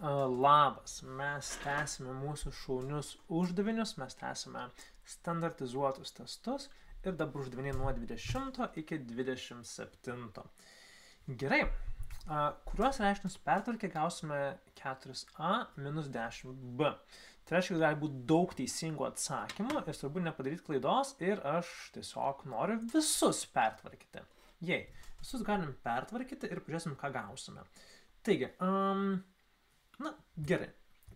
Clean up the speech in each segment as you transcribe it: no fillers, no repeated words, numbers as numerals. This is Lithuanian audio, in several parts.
Labas, mes tęsime mūsų šaunius uždavinius, mes tęsime standartizuotus testus ir dabar uždaviniai nuo 20 iki 27. Gerai, kuriuos reiškinius pertvarkę gausime 4a minus 10b. Tai reiškia, kad gali būti daug teisingų atsakymų ir svarbu nepadaryti klaidos ir aš tiesiog noriu visus pertvarkyti. Jei, visus galim pertvarkyti ir pažiūrėsim, ką gausime. Taigi, na, gerai.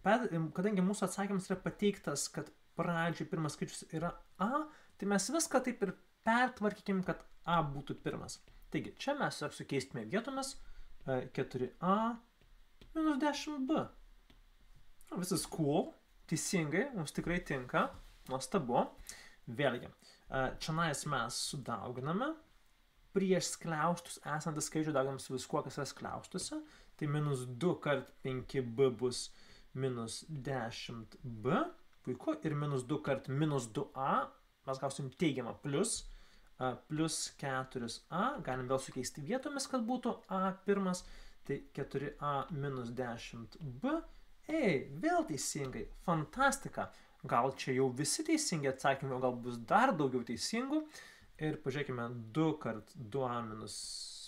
Kadangi mūsų atsakymas yra pateiktas, kad pradžiai pirmas skaičius yra a, tai mes viską taip ir pertvarkykim, kad a būtų pirmas. Taigi, čia mes sukeistume vietomis 4a minus 10b. Visas cool, teisingai, mums tikrai tinka, nuostabu. Vėlgi, čionais mes sudauginame, prieš skliaustus esantį skaičių dauginam su viskuo, kas yra skliaustuose. Tai minus 2 kart 5b bus minus 10b. Puiku. Ir minus 2 kart minus 2a. Mes gausim teigiamą plus 4a. Galim vėl sukeisti vietomis, kad būtų a pirmas. Tai 4a minus 10b. Ei, vėl teisingai. Fantastika. Gal čia jau visi teisingi atsakymai, o gal bus dar daugiau teisingų. Ir pažiūrėkime 2 kart 2a minus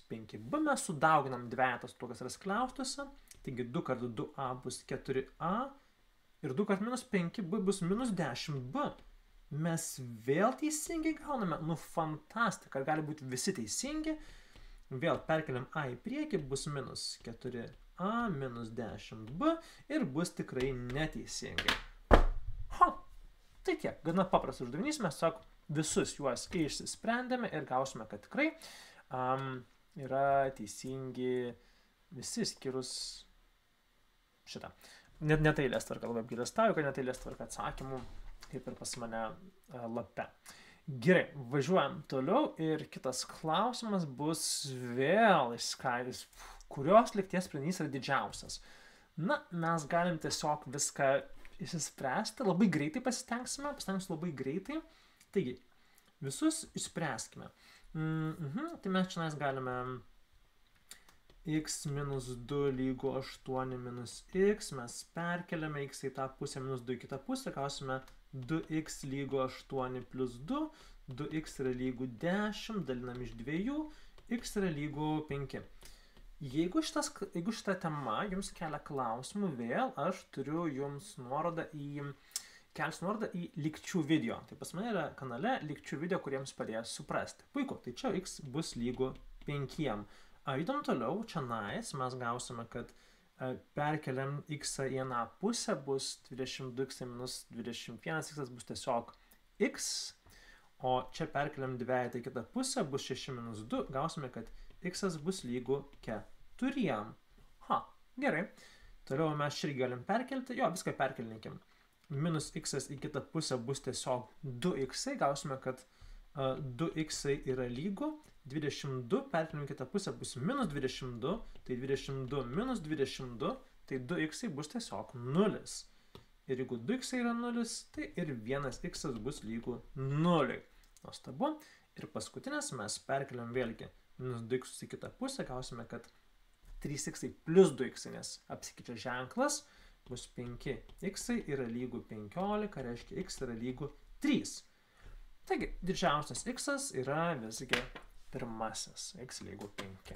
5b, mes sudauginam dvejetas to, kas yra skliaustuose. Taigi 2 kart 2a bus 4a ir 2 kart minus 5b bus minus 10b. Mes vėl teisingai gauname. Nu, fantastika. Gali būti visi teisingi. Vėl perkeliam a į priekį, bus minus 4a minus 10b ir bus tikrai neteisingai. Tai tiek. Gana paprastas uždavinys. Mes tiesiog visus juos išsisprendėme ir gausime, kad tikrai yra teisingi visi skyrus šitą. Net eilės tvarka, labai apgailestauju, kad net eilės tvarka atsakymų, kaip ir pas mane lape. Gerai, važiuojam toliau ir kitas klausimas bus vėl išskaidys, kurios lygties sprendinys yra didžiausias. Na, mes galim tiesiog viską išsispręsti, labai greitai pasitengsime labai greitai. Taigi, visus išspręskime. Tai mes čia galime x minus 2 lygu 8 minus x, mes perkeliame x į tą pusę minus 2 į kitą pusę, gausime 2x lygu 8 plus 2, 2x yra lygu 10, dalinam iš 2, x yra lygu 5. Jeigu šita tema jums kelia klausimų vėl, aš turiu jums nuorodą į lygčių video. Tai pas mane yra kanale lygčių video, kuriems padės suprasti. Puiku, tai čia x bus lygu 5. Judam toliau, čia mes gausime, kad perkeliam x į vieną pusę, bus 22x minus 21, x bus tiesiog x, o čia perkeliam dvejetą į kitą pusę, bus 6 minus 2, gausime, kad x bus lygu 4. Gerai. Toliau mes irgi galim perkelti, viską perkelinkim. Minus x į kitą pusę bus tiesiog 2x, gausime, kad 2x yra lygu 22, perkeliam kitą pusę bus minus 22, tai 22 minus 22, tai 2x bus tiesiog 0. Ir jeigu 2x yra 0, tai ir 1x bus lygu 0. Nuostabu. Ir paskutinės mes perkeliam vėlgi minus 2x į kitą pusę, gausime, kad 3x plus 2x, nes apsikeičia ženklas, bus 5x yra lygu 15, reiškia x yra lygu 3. Taigi, didžiausias x yra visgi pirmasis, x lygu 5.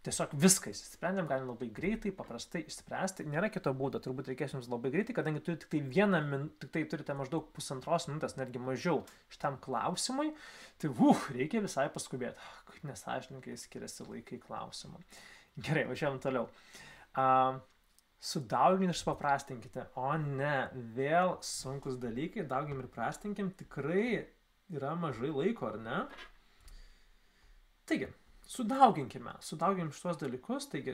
Tiesiog viską išsprendėm, galim labai greitai, paprastai išspręsti. Nėra kito būdo, turbūt reikės jums labai greitai, kadangi turite tik tai turite maždaug 1,5 minutės, netgi mažiau šitam klausimui. Tai reikia visai paskubėti. Kaip nesąžininkai skiriasi laikai klausimų. Gerai, važiuojam toliau. Sudauginti ir supaprastinkite. O ne, vėl sunkus dalykai, daugim ir prastinkim, tikrai yra mažai laiko, ar ne? Taigi, sudauginkime šitos dalykus, taigi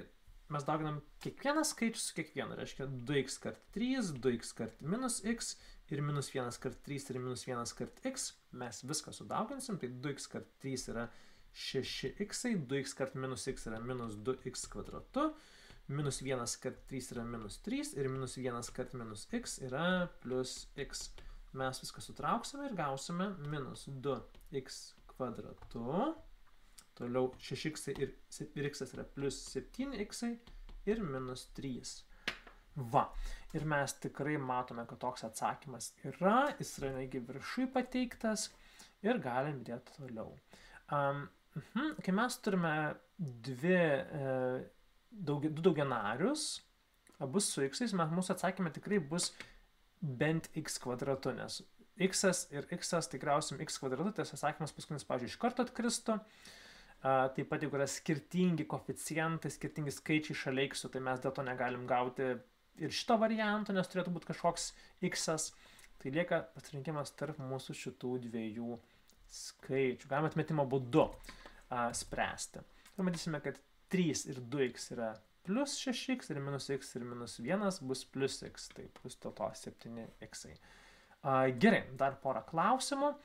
mes dauginam kiekvieną skaičių su kiekvienu, reiškia 2x kart 3, 2x kart minus x ir minus 1 kart 3 ir minus 1 kart x, mes viską sudauginsim, tai 2x kart 3 yra 6x, 2x kart minus x yra minus 2x kvadratu, minus 1 kart 3 yra minus 3 ir minus 1 kart minus x yra plus x. Mes viską sutrauksime ir gausime minus 2x kvadratu. Toliau 6x ir x yra plus 7x ir minus 3. Va. Ir mes tikrai matome, kad toks atsakymas yra, jis yra negi viršui pateiktas ir galim dėti toliau. Kai mes turime du daugianarius, abu su x, mūsų atsakymai tikrai bus bent x kvadratu, nes x ir x, tai gausim x kvadratu, tas atsakymas paskutinis, pavyzdžiui, iš karto atkristų. Taip pat, jeigu yra skirtingi koeficientai, skirtingi skaičiai šalia x, tai mes dėl to negalim gauti ir šito varianto, nes turėtų būti kažkoks x. Tai lieka pasirinkimas tarp mūsų šitų dviejų skaičių. Galime atmetimo būdu spręsti. Ir matysime, kad 3 ir 2x yra plus 6x ir minus x ir minus 1 bus plus x. Tai bus dėl to 7x. Gerai, dar porą klausimų.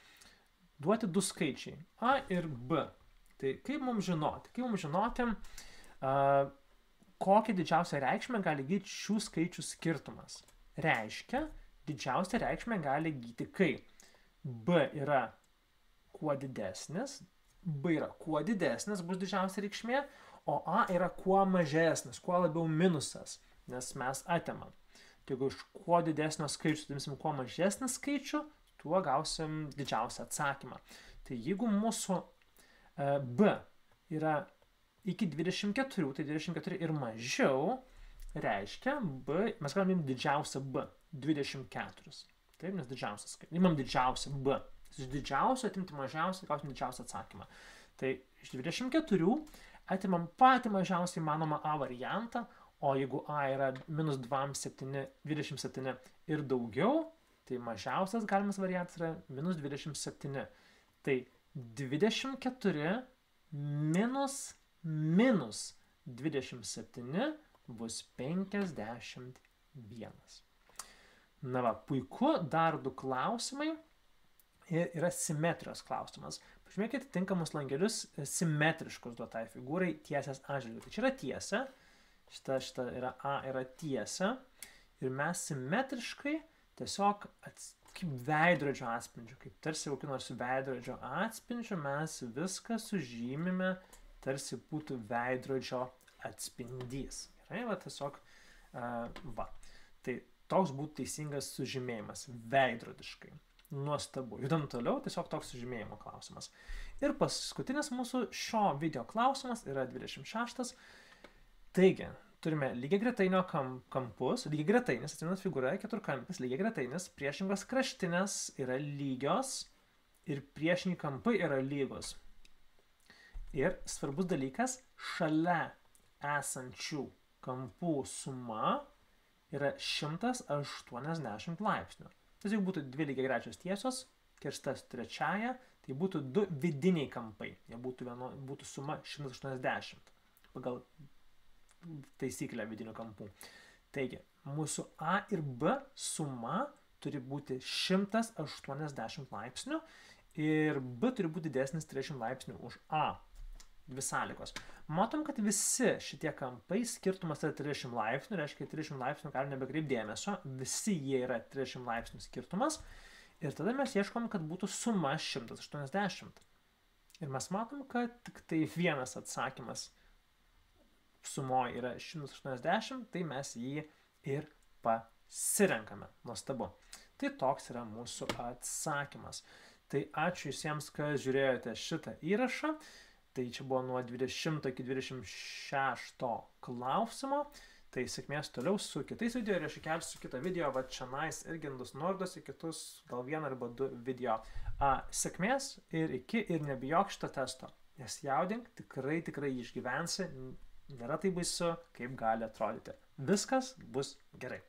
Duoti du skaičiai a ir b. Tai kaip mums žinoti? Kaip mums žinoti, kokią didžiausią reikšmę gali gyti šių skaičių skirtumas? Reiškia, didžiausią reikšmę gali gyti, kai b yra kuo didesnis, bus didžiausia reikšmė, o a yra kuo mažesnis, kuo labiau minusas, nes mes atimam. Tai jeigu iš kuo didesnio skaičių atimsim kuo mažesnį skaičių, tuo gausim didžiausią atsakymą. Tai jeigu mūsų b yra iki 24, tai 24 ir mažiau, reiškia, mes galime imti didžiausią b, 24. Taip, nes didžiausias skaičius. Imam didžiausią b. Iš didžiausio atimti mažiausią, gausim didžiausią atsakymą. Tai iš 24 atimam patį mažiausiai įmanomą a variantą, o jeigu a yra minus 27 ir daugiau, tai mažiausias galimas variantas yra minus 27. Tai 24 minus 27 bus 51. Na va, puiku, dar du klausimai. Ir yra simetrijos klausimas. Pažymėkite tinkamus langelius simetriškus duotai figūrai tiesės atžvilgiu. Tai čia yra tiesa, šita yra a, yra tiesa. Ir mes simetriškai tiesiog kaip veidrodžio atspindžiu, kaip tarsi kokį nors veidrodžio atspindžiu, mes viską sužymime, tarsi būtų veidrodžio atspindys. Gerai, va tiesiog, va. Tai toks būtų teisingas sužymėjimas, veidrodiškai. Nuostabu. Judam toliau, tiesiog toks sužymėjimo klausimas. Ir paskutinis mūsų šio video klausimas yra 26. Taigi, turime lygiagretainio kampus, lygiagretainis, atsimenat figūra, keturkampis, lygiagretainis, priešingos kraštinės yra lygios ir priešingi kampai yra lygos. Ir svarbus dalykas, šalia esančių kampų suma yra 180 laipsnių. Tai jeigu būtų dvi lygiagrečios tiesos, kirstas trečiaja, tai būtų du vidiniai kampai. Jie būtų suma 180 pagal taisyklę vidinių kampų. Taigi, mūsų a ir b suma turi būti 180 laipsnių ir b turi būti didesnis 30 laipsnių už a. Dvi sąlygos. Matom, kad visi šitie kampai skirtumas yra 30 laipsnių, reiškia 30 laipsnių galim nebekreipti dėmesio, visi jie yra 30 laipsnių skirtumas ir tada mes ieškom, kad būtų suma 180. Ir mes matom, kad tik tai vienas atsakymas sumoje yra 180, tai mes jį ir pasirenkame. Nuostabu. Tai toks yra mūsų atsakymas. Tai ačiū visiems, kad žiūrėjote šitą įrašą. Tai čia buvo nuo 20 iki 26 klausimo. Tai sėkmės toliau su kitais video ir aš įkelsiu kitą video, va čionais irgi nuorodas į kitus, gal vieną arba du video. Sėkmės ir iki ir nebijok šito testo. Nesijaudink, tikrai išgyvensi. Nėra tai baisu, kaip gali atrodyti. Viskas bus gerai.